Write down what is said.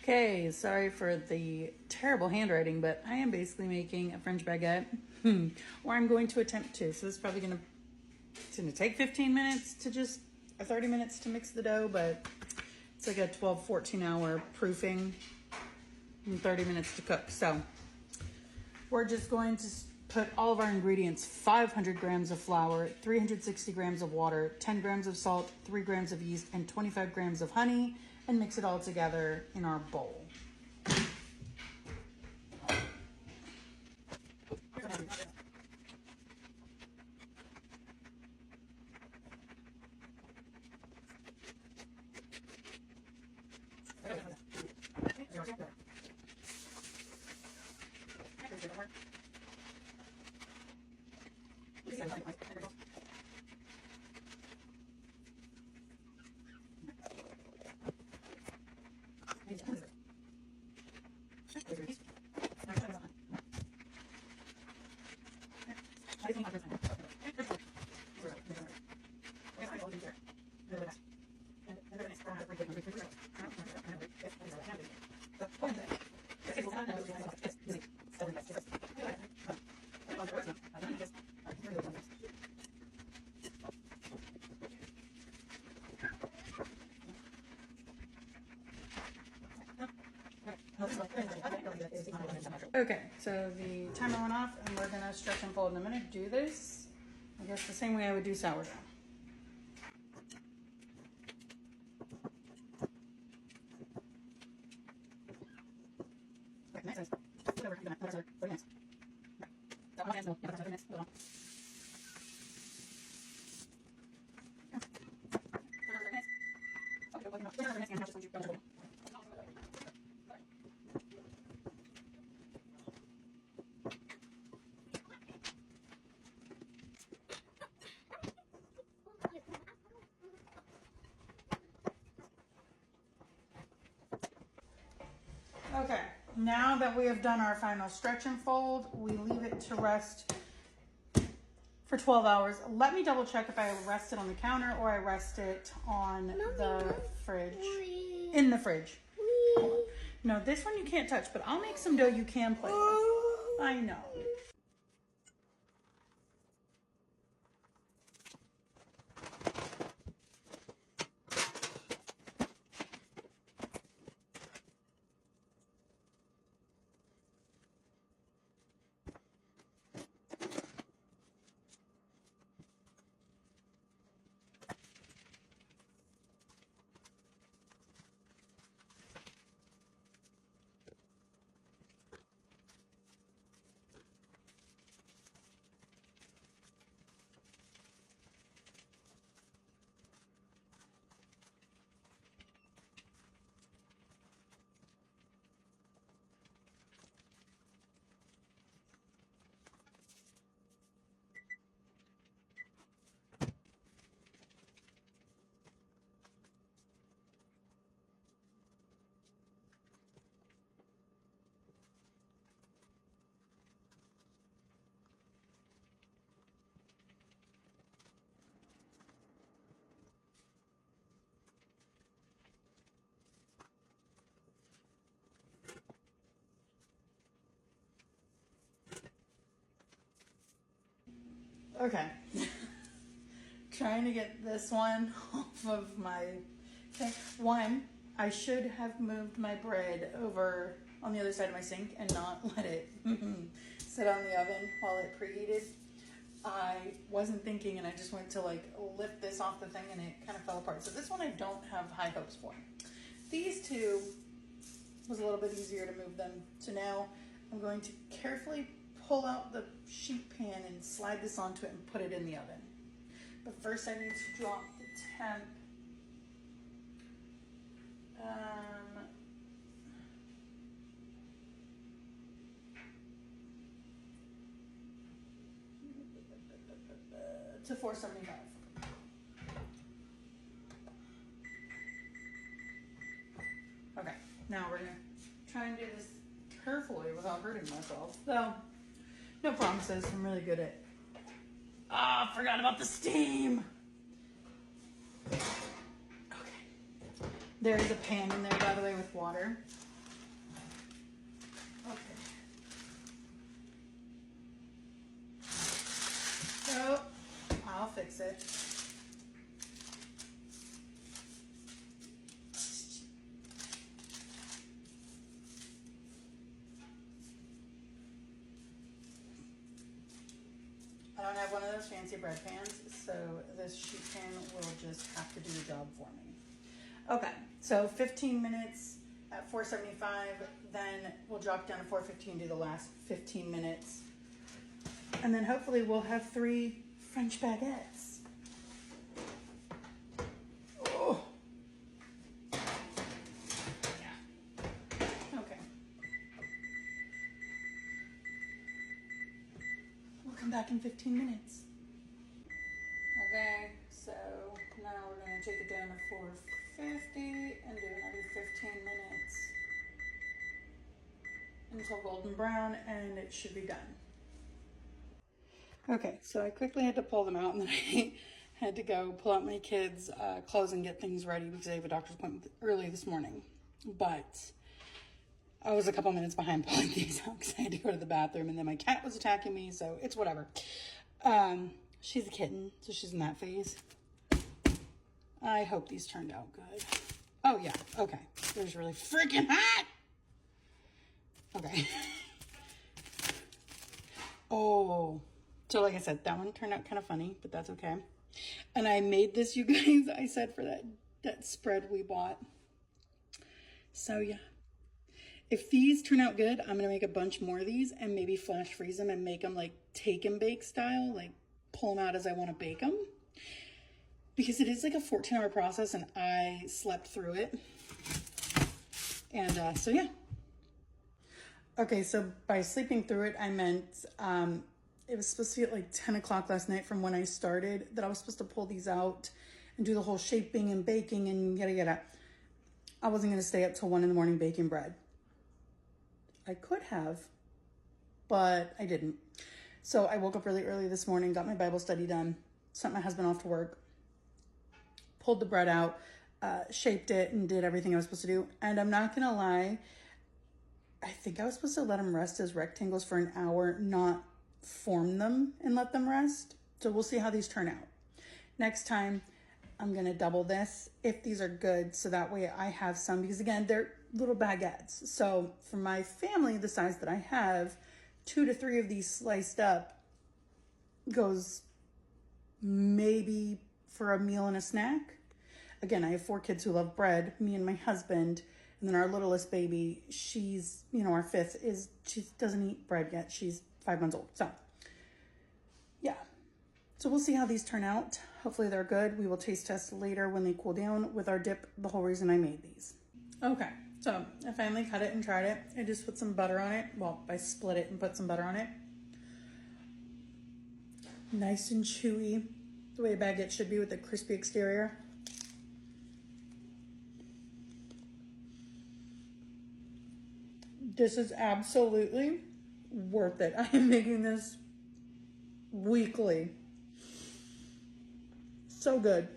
Okay, sorry for the terrible handwriting, but I am basically making a French baguette, or I'm going to attempt to. So this is probably it's gonna take 15 minutes to or 30 minutes to mix the dough, but it's like a 12, 14 hour proofing and 30 minutes to cook. So we're just going to put all of our ingredients: 500 grams of flour, 360 grams of water, 10 grams of salt, 3 grams of yeast, and 25 grams of honey, and mix it all together in our bowl. Okay, so the timer went off and we're gonna stretch and fold in a minute. Do this, I guess, the same way I would do sourdough. Okay, now that we have done our final stretch and fold, we leave it to rest for 12 hours. Let me double check if I rest it on the counter or I rest it on the fridge. In the fridge. No, this one you can't touch, but I'll make some dough you can play with. I know. Okay. Trying to get this one off of my thing. One, I should have moved my bread over on the other side of my sink and not let it sit on the oven while it preheated. I wasn't thinking and I just went to like lift this off the thing and it kind of fell apart. So this one I don't have high hopes for. These two was a little bit easier to move them. So now I'm going to carefully pull out the sheet pan and slide this onto it and put it in the oven. But first I need to drop the temp. To 475. Okay, now we're gonna try and do this carefully without hurting myself. So, no promises, I'm really good at. Ah, forgot about the steam. Okay. There is a pan in there, by the way, with water. I don't have one of those fancy bread pans, so this sheet pan will just have to do the job for me. Okay, so 15 minutes at 475, then we'll drop down to 415, do the last 15 minutes. And then hopefully we'll have 3 French baguettes. Oh. Yeah. Okay. We'll come back in 15 minutes. Okay, so now we're going to take it down to 450 and do another 15 minutes until golden brown, and it should be done. Okay, so I quickly had to pull them out, and then I had to go pull out my kids' clothes and get things ready because I have a doctor's appointment early this morning. But I was a couple minutes behind pulling these out because I had to go to the bathroom, and then my cat was attacking me, so it's whatever. She's a kitten, so she's in that phase. I hope these turned out good. Oh, yeah, okay. It was really freaking hot! Okay. Oh, so like I said, that one turned out kind of funny, but that's okay. And I made this, you guys, I said, for that spread we bought. So, yeah. If these turn out good, I'm going to make a bunch more of these and maybe flash freeze them and make them like take and bake style, like pull them out as I want to bake them. Because it is like a 14-hour process and I slept through it. And so, yeah. Okay, so by sleeping through it, I meant it was supposed to be at like 10 o'clock last night from when I started that I was supposed to pull these out and do the whole shaping and baking and yada yada. I wasn't going to stay up till 1 in the morning baking bread. I could have, but I didn't. So I woke up really early this morning, got my Bible study done, sent my husband off to work, pulled the bread out, shaped it, and did everything I was supposed to do. And I'm not going to lie, I think I was supposed to let them rest as rectangles for an hour, not form them and let them rest. So we'll see how these turn out. Next time, I'm going to double this if these are good, so that way I have some, because again, they're little baguettes. So for my family, the size that I have, 2 to 3 of these sliced up goes maybe for a meal and a snack. Again, I have 4 kids who love bread, me and my husband. And then our littlest baby, she's, our 5th she doesn't eat bread yet. She's 5 months old. So, yeah. So we'll see how these turn out. Hopefully they're good. We will taste test later when they cool down with our dip, the whole reason I made these. Okay, so I finally cut it and tried it. I just put some butter on it. Well, I split it and put some butter on it. Nice and chewy, the way a baguette should be with a crispy exterior. This is absolutely worth it. I am making this weekly. So good.